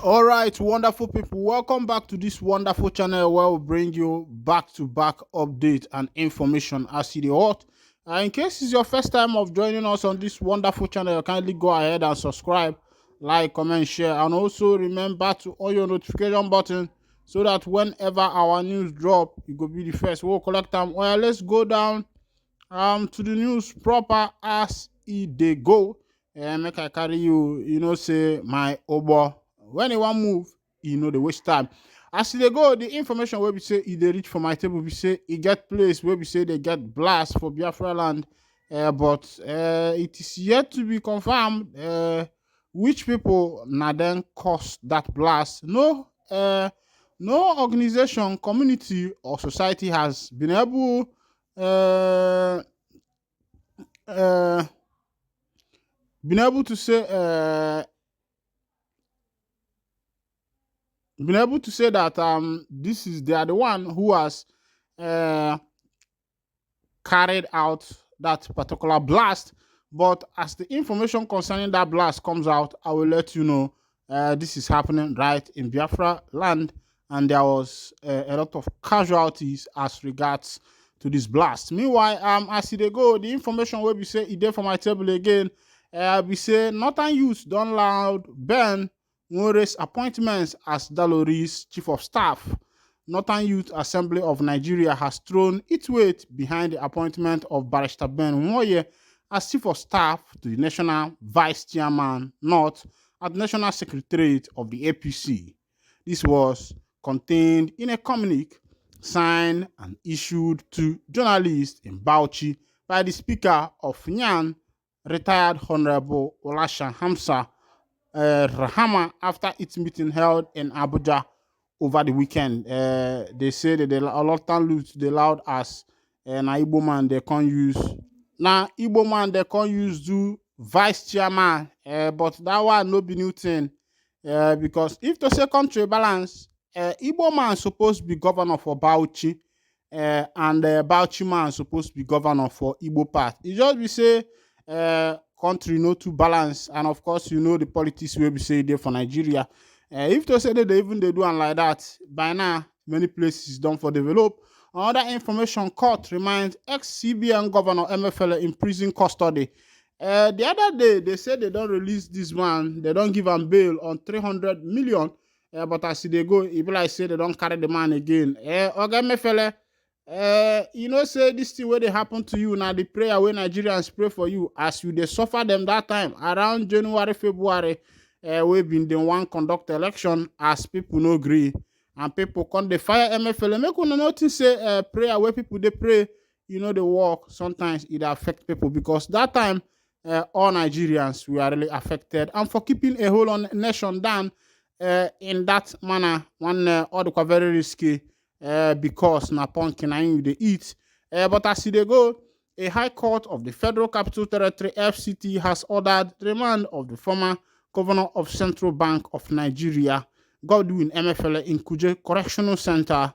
All right, wonderful people, welcome back to this wonderful channel where we bring you back-to-back update and information as you hot. In case it's your first time of joining us on this wonderful channel, kindly go ahead and subscribe, like, comment, share, and also remember to on your notification button so that whenever our news drop, you go be the first. We'll collect them. Well, let's go down to the news proper as they go. Make I carry you, say my obo. When you want move, they waste time. As they go, the information where we say they reach for my table, we say it get place where we say they get blast for Biafra land. But it is yet to be confirmed which people now then caused that blast. No organization, community, or society has been able uh, uh, been able to say that they are the one who has uh, carried out that particular blast. But as the information concerning that blast comes out, I will let you know this is happening right in Biafra land, and there was a lot of casualties as regards to this blast. Meanwhile, as they go, the information will be say it there for my table again. We say Northern Youth don loud Ben Nwore's appointments as Dalori's chief of staff. Northern Youth Assembly of Nigeria has thrown its weight behind the appointment of Barrister Ben Nwoye as chief of staff to the national vice chairman North at the National Secretariat of the APC. This was contained in a communique signed and issued to journalists in Bauchi by the Speaker of Nyan, retired Honorable Olasha Hamza Rahama, after its meeting held in Abuja over the weekend. They say that a lot of lose the loud as na Igbo man they can't use. Now Igbo man they can't use do vice chairman, but that one no be new thing. Because if to say country balance, Igbo man supposed to be governor for Bauchi, and Bauchi man supposed to be governor for Igbo part. It just be say country no too balance, and of course the politics will be say there for Nigeria. If to say that they do and like that, by now many places done for develop. Another information court reminds ex-CBN governor MFL in prison custody. The other day they said they don't release this man, they don't give him bail on 300 million. But as they go, if I say they don't carry the man again. Okay, MFL, say this thing where they happen to you now, the prayer where Nigerians pray for you as you they suffer them that time around January, February. We've been the one conduct election as people no agree and people come the fire MFL. Make you notice say prayer where people they pray, they work. Sometimes it affect people because that time all Nigerians we are really affected, and for keeping a whole on nation down in that manner, one all the very risky because na pumpkin and they eat. But as they go, a high court of the Federal Capital Territory FCT has ordered the remand of the former governor of Central Bank of Nigeria, Godwin MFL, in Kuje Correctional Center.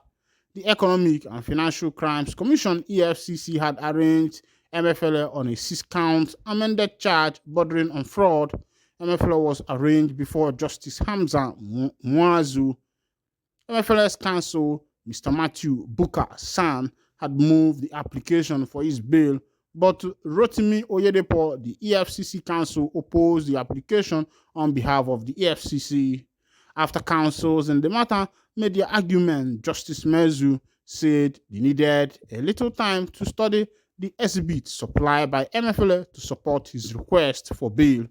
The Economic and Financial Crimes Commission EFCC had arraigned MFL on a 6-count amended charge bordering on fraud. MFL was arraigned before Justice Hamza Mwazu. MFL's counsel, Mr. Matthew Buka San, had moved the application for his bail, but Rotimi Oyedepo, the EFCC counsel, opposed the application on behalf of the EFCC. After counsels in the matter made their argument, Justice Mezu said they needed a little time to study the exhibit supplied by MFL to support his request for bail.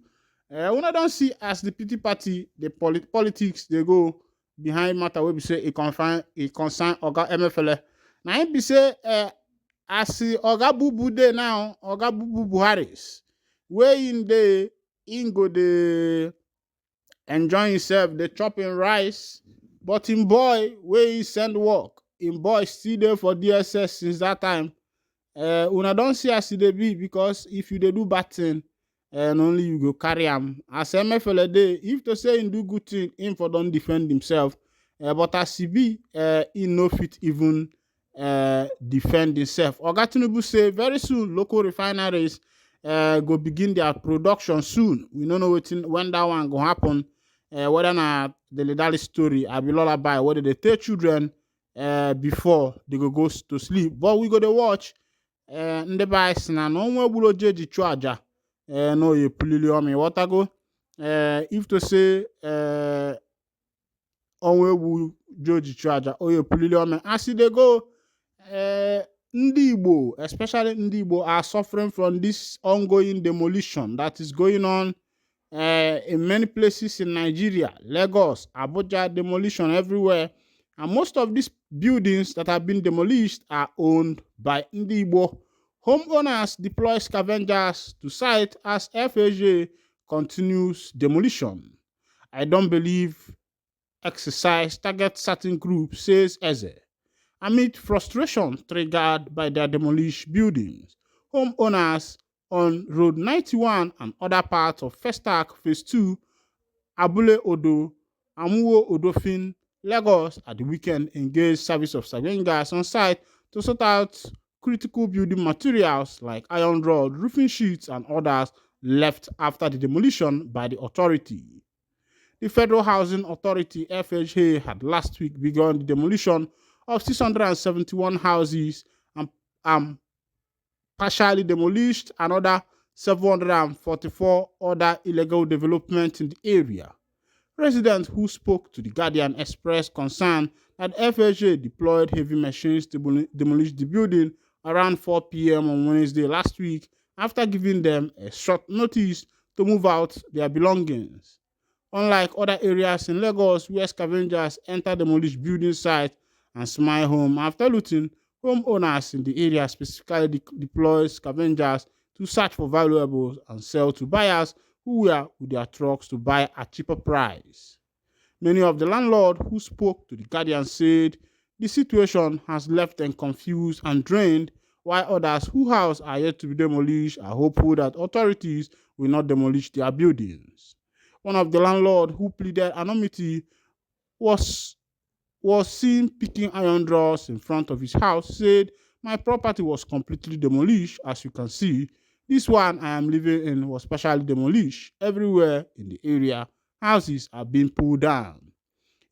When I don't see as the PT party, the politics they go behind matter where we say it concern Oga MFL. Now it be say as Oga Bubu dey now, Oga Bubu Buharis, where in go the enjoy himself, the chopping rice, but in boy where he send work, in boy still there for DSS since that time. Una don't see as they be, because if you they do bad thing, and only you go carry him. As MFL day, if to say him do good thing, him for don't defend himself. But as he be, he no fit even defend himself. Oga Tinubu say very soon local refineries go begin their production soon. We don't know when that one go happen. whether na the Lidali story, I be lullaby, whether they tell children before they go to sleep. But we go to watch ndị be anyị si na ọnwa egburu oje ji chụọ aja na oyi pulili ọmị wọtago if to say ọnwa egbu ji chụọ aja oyi pulili ọmị as they go ndị Igbo, especially ndị Igbo, are suffering from this ongoing demolition that is going on in many places in Nigeria, Lagos, Abuja, demolition everywhere. And most of these buildings that have been demolished are owned by Igbo. Homeowners deploy scavengers to site as FAJ continues demolition. I don't believe exercise target certain groups, says Eze. Amid frustration triggered by their demolished buildings, homeowners on Road 91 and other parts of Festac Phase 2, Abule Odo, Amuwo Odofin, Lagos at the weekend engaged service of scavengers on site to sort out critical building materials like iron rod, roofing sheets, and others left after the demolition by the authority. The Federal Housing Authority (FHA) had last week begun the demolition of 671 houses and partially demolished another 744 other illegal developments in the area. Residents who spoke to The Guardian expressed concern that FHA deployed heavy machines to demolish the building around 4 p.m. on Wednesday last week after giving them a short notice to move out their belongings. Unlike other areas in Lagos where scavengers enter demolished building sites and smile home after looting, homeowners in the area specifically deploy scavengers to search for valuables and sell to buyers who were with their trucks to buy at cheaper price. Many of the landlords who spoke to The Guardian said the situation has left them confused and drained, while others whose houses are yet to be demolished are hopeful that authorities will not demolish their buildings. One of the landlords who pleaded anonymity was seen picking iron rods in front of his house, said, "My property was completely demolished, as you can see. This one I am living in was partially demolished. Everywhere in the area, houses are being pulled down."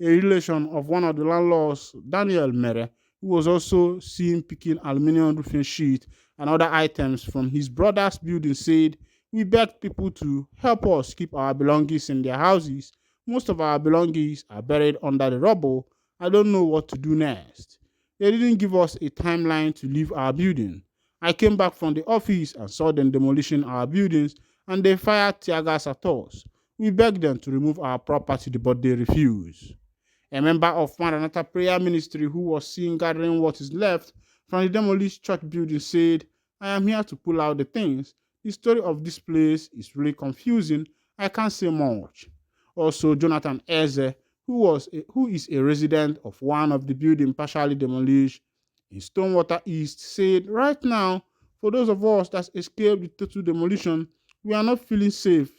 A relation of one of the landlords, Daniel Mere, who was also seen picking aluminium roofing sheet and other items from his brother's building, said, "We begged people to help us keep our belongings in their houses. Most of our belongings are buried under the rubble. I don't know what to do next. They didn't give us a timeline to leave our building. I came back from the office and saw them demolishing our buildings, and they fired tear gas at us. We begged them to remove our property, but they refused." A member of Maranatha Prayer Ministry who was seen gathering what is left from the demolished church building said, "I am here to pull out the things. The story of this place is really confusing. I can't say much." Also, Jonathan Eze, who is a resident of one of the buildings partially demolished in Stonewater East, said, "Right now, for those of us that escaped the total demolition, we are not feeling safe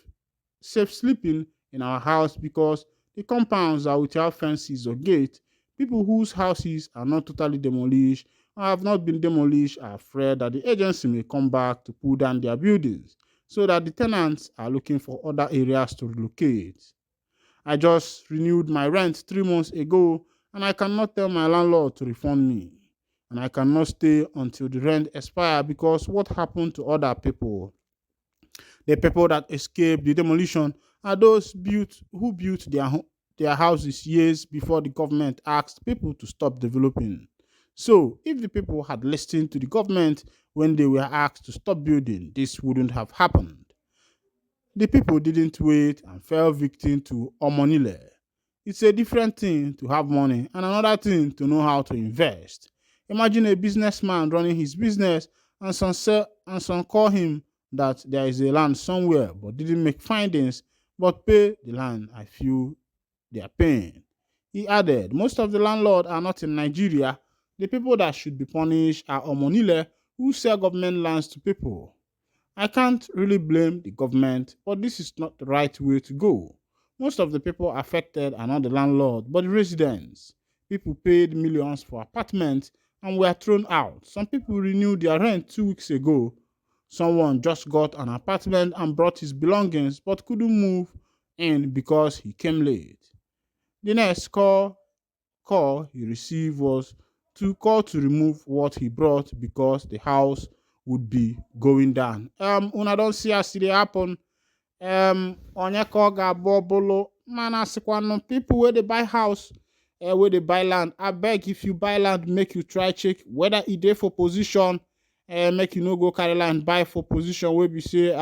sleeping in our house because the compounds are without fences or gates. People whose houses are not totally demolished or have not been demolished are afraid that the agency may come back to pull down their buildings, so that the tenants are looking for other areas to relocate. I just renewed my rent 3 months ago, and I cannot tell my landlord to refund me. And I cannot stay until the rent expires because what happened to other people? The people that escaped the demolition are those who built their houses years before the government asked people to stop developing. So, if the people had listened to the government when they were asked to stop building, this wouldn't have happened. The people didn't wait and fell victim to omonile. It's a different thing to have money and another thing to know how to invest. Imagine a businessman running his business and some call him that there is a land somewhere but didn't make findings but pay the land. I feel they are paying." He added, "Most of the landlords are not in Nigeria. The people that should be punished are omonile who sell government lands to people. I can't really blame the government, but this is not the right way to go. Most of the people affected are not the landlord, but the residents. People paid millions for apartments and were thrown out. Some people renewed their rent 2 weeks ago. Someone just got an apartment and brought his belongings but couldn't move in because he came late. The next call he received was to call to remove what he brought because the house would be going down. Una don't see as it happen. Onye ka ọ ga-abụ ọbụlụ mana asịkwanụ people where they buy house, where they buy land. I beg, if you buy land, make you try check whether it dey for position, make you no go carry land buy for position where we say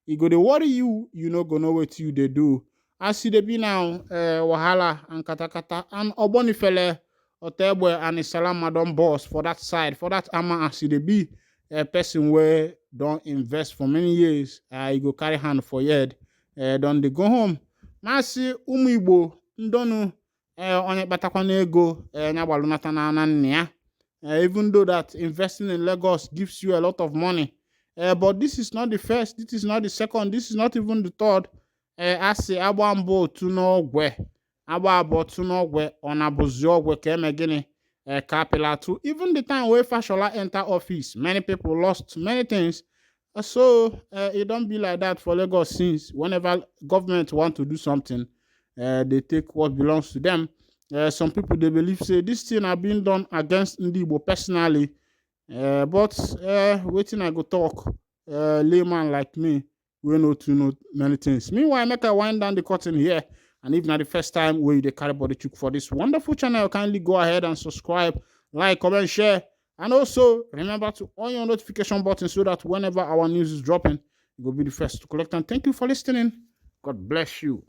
e go dey worry you, you no go know what you dey do. As e dey be now, wahala and katakata and Ogbonifele Otegbe and Isalama don boss for that side, for that ama as e dey be. A person where don't invest for many years, you go carry hand for yard, don't they go home. Masi ụmụ Igbo ndonu onye kpatakwana ego nyagbalunata na nne ya. Even though that investing in Lagos gives you a lot of money, but this is not the first, this is not the second, this is not even the third. Asi agba mbụ otu n'ogwe, agba abụọ otu n'ogwe, ọ na-abụzi ogwe ka eme gịnị Kapilatu. Even the time where Fashola enter office, many people lost many things. So it don't be like that for Lagos since whenever government want to do something, they take what belongs to them. Some people they believe say this thing are being done against Ndibo personally, but waiting I go talk, layman like me, we know to know many things. Meanwhile, make a wind down the curtain here. And if not the first time where you carry body chook for this wonderful channel, kindly go ahead and subscribe, like, comment, share. And also remember to on your notification button so that whenever our news is dropping, you will be the first to collect. And thank you for listening. God bless you.